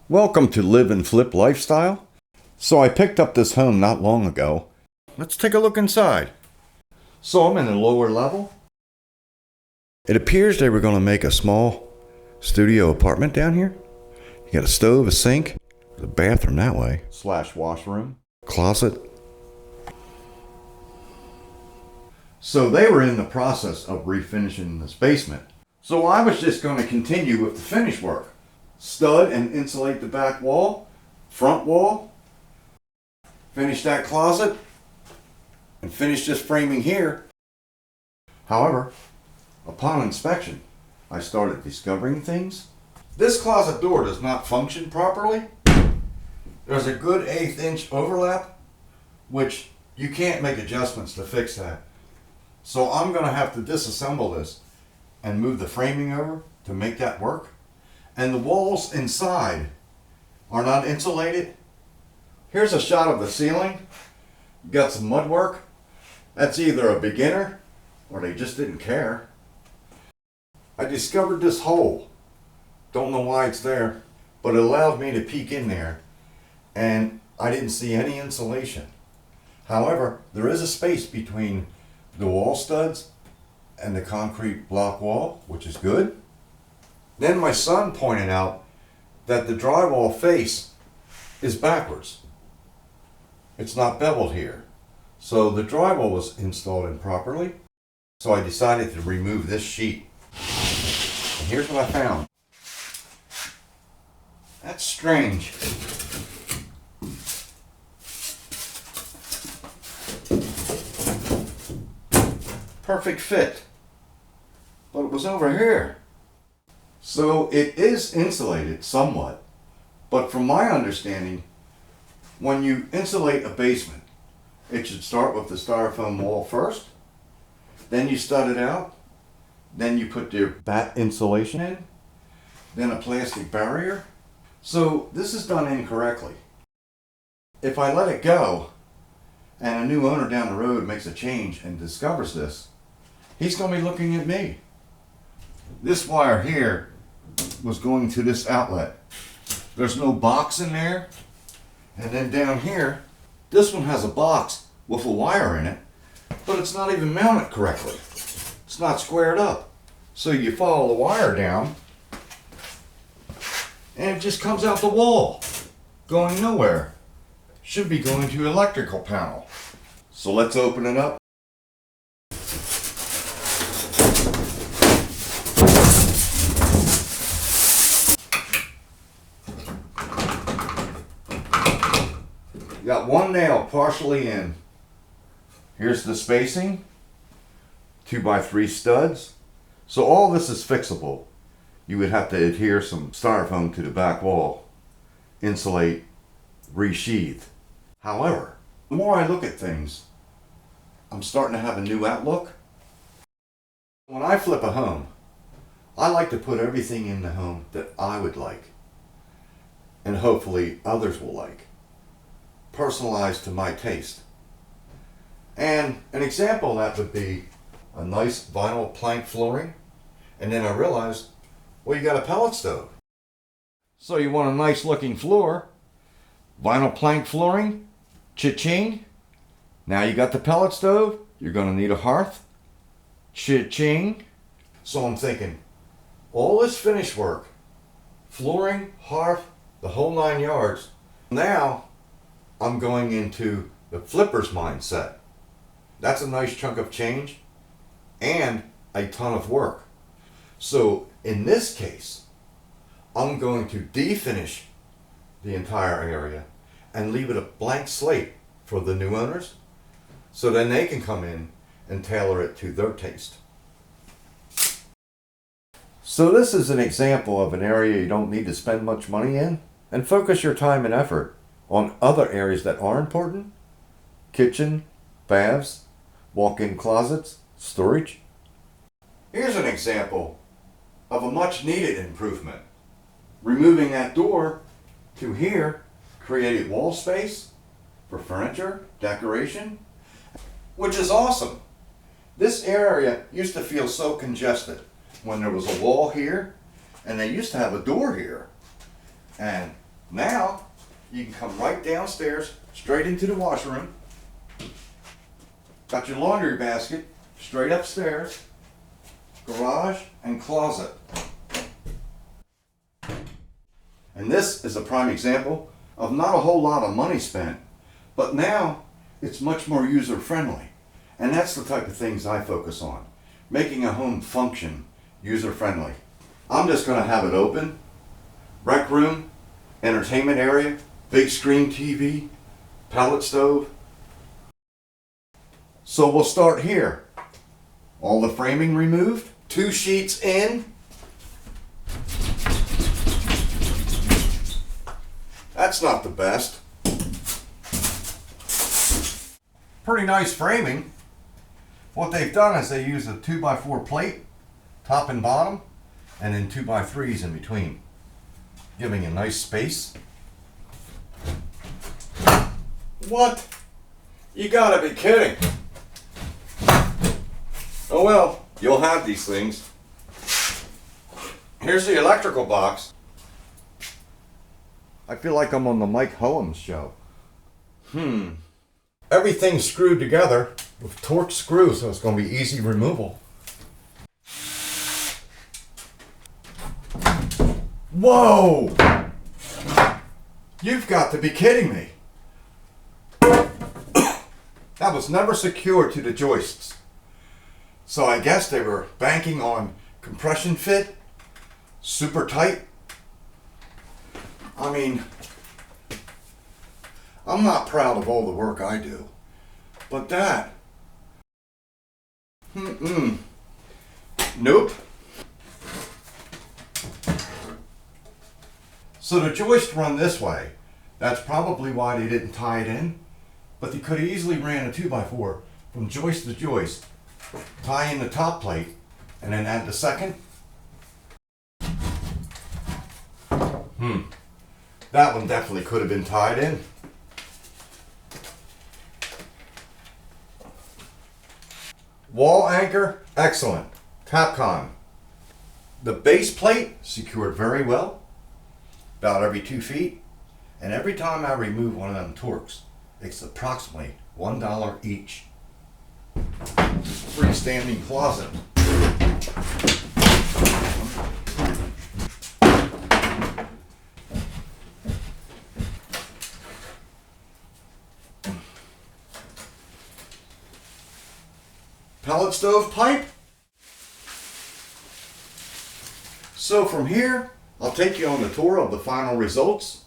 Welcome to Live and Flip Lifestyle. So I picked up this home not long ago. Let's take a look inside. So I'm in the lower level. It appears they were going to make a small studio apartment down here. You got a stove, a sink, a bathroom that way, / washroom, closet. So they were in the process of refinishing this basement. So I was just going to continue with the finish work. Stud and insulate the back wall, front wall, finish that closet, and finish this framing here. However, upon inspection, I started discovering things. This closet door does not function properly. There's a good 1/8 inch overlap, which you can't make adjustments to fix that. So I'm going to have to disassemble this and move the framing over to make that work. And the walls inside are not insulated. Here's a shot of the ceiling. Got some mudwork. That's either a beginner or they just didn't care. I discovered this hole. Don't know why it's there, but it allowed me to peek in there and I didn't see any insulation. However, there is a space between the wall studs and the concrete block wall, which is good. Then my son pointed out that the drywall face is backwards. It's not beveled here. So the drywall was installed improperly. So I decided to remove this sheet. And here's what I found. That's strange. Perfect fit. But it was over here. So it is insulated somewhat, but from my understanding, when you insulate a basement, it should start with the styrofoam wall first, then you stud it out, then you put your batt insulation in, then a plastic barrier. So this is done incorrectly. If I let it go and a new owner down the road makes a change and discovers this, he's going to be looking at me. This wire here was going to this outlet. There's no box in there. And then down here, this one has a box with a wire in it, but it's not even mounted correctly. It's not squared up. So you follow the wire down and it just comes out the wall, going nowhere. Should be going to electrical panel. So let's open it up. Got one nail partially in. Here's the spacing, 2x3 studs. So all this is fixable. You would have to adhere some styrofoam to the back wall, insulate, resheath. However, the more I look at things, I'm starting to have a new outlook. When I flip a home, I like to put everything in the home that I would like, and hopefully others will like. Personalized to my taste. And an example of that would be a nice vinyl plank flooring. And then I realized, well, you got a pellet stove. So you want a nice looking floor, vinyl plank flooring, cha-ching. Now you got the pellet stove, you're going to need a hearth, cha-ching. So I'm thinking, all this finish work, flooring, hearth, the whole 9 yards. Now I'm going into the flipper's mindset. That's a nice chunk of change and a ton of work. So in this case, I'm going to definish the entire area and leave it a blank slate for the new owners, so then they can come in and tailor it to their taste. So this is an example of an area you don't need to spend much money in and focus your time and effort on other areas that are important: kitchen, baths, walk-in closets, storage. Here's an example of a much needed improvement. Removing that door to here created wall space for furniture, decoration, which is awesome. This area used to feel so congested when there was a wall here and they used to have a door here. And Now, you can come right downstairs, straight into the washroom. Got your laundry basket, straight upstairs, garage and closet. And this is a prime example of not a whole lot of money spent, but now it's much more user friendly. And that's the type of things I focus on, making a home function user friendly. I'm just going to have it open, rec room, entertainment area, big screen TV, pellet stove. So we'll start here. All the framing removed, 2 sheets in. That's not the best. Pretty nice framing. What they've done is they use a 2x4 plate, top and bottom, and then 2x3s in between, giving a nice space. What? You gotta be kidding. Oh well, you'll have these things. Here's the electrical box. I feel like I'm on the Holmes show. Everything's screwed together with torque screws, so it's going to be easy removal. Whoa! You've got to be kidding me. That was never secured to the joists. So I guess they were banking on compression fit, super tight. I mean, I'm not proud of all the work I do, but that, nope. So the joists run this way. That's probably why they didn't tie it in, but they could have easily ran a 2x4 from joist to joist, tie in the top plate, and then add the second. That one definitely could have been tied in. Wall anchor, excellent. Capcom. The base plate secured very well, about every 2 feet. And every time I remove one of them torques, it's approximately $1 each. Freestanding closet. Pellet stove pipe. So from here, I'll take you on the tour of the final results.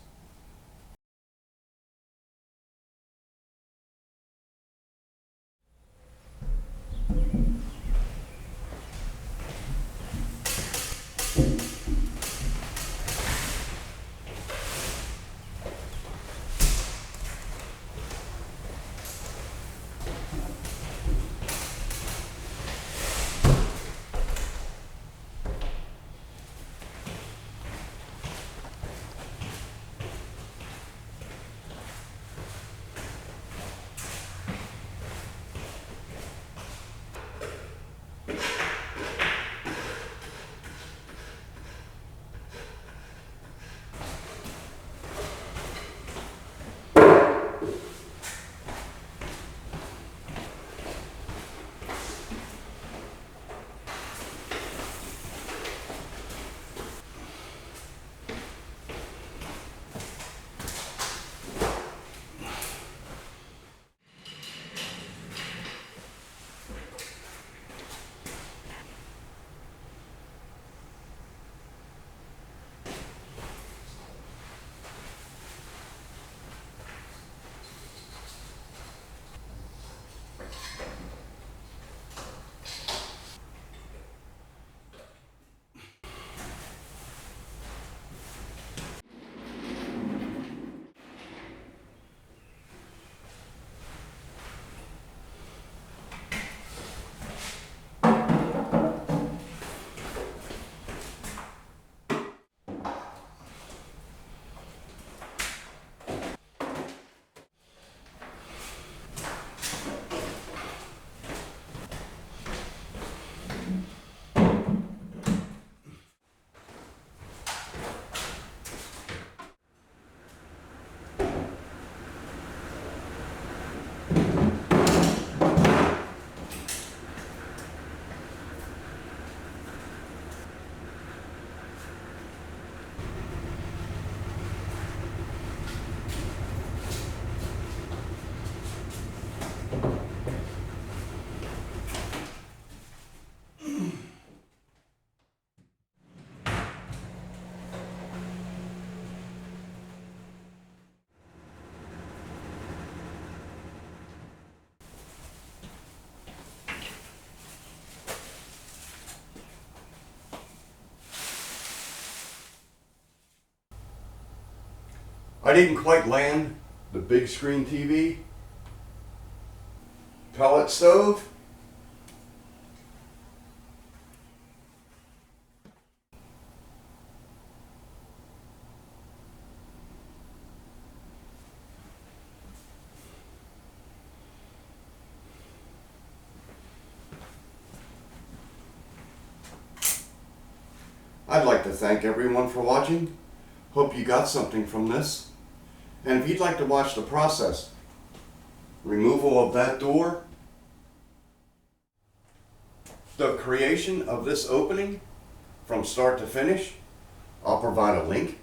I didn't quite land the big screen TV, pellet stove, I'd like to thank everyone for watching. Hope you got something from this. And if you'd like to watch the process, removal of that door, the creation of this opening from start to finish, I'll provide a link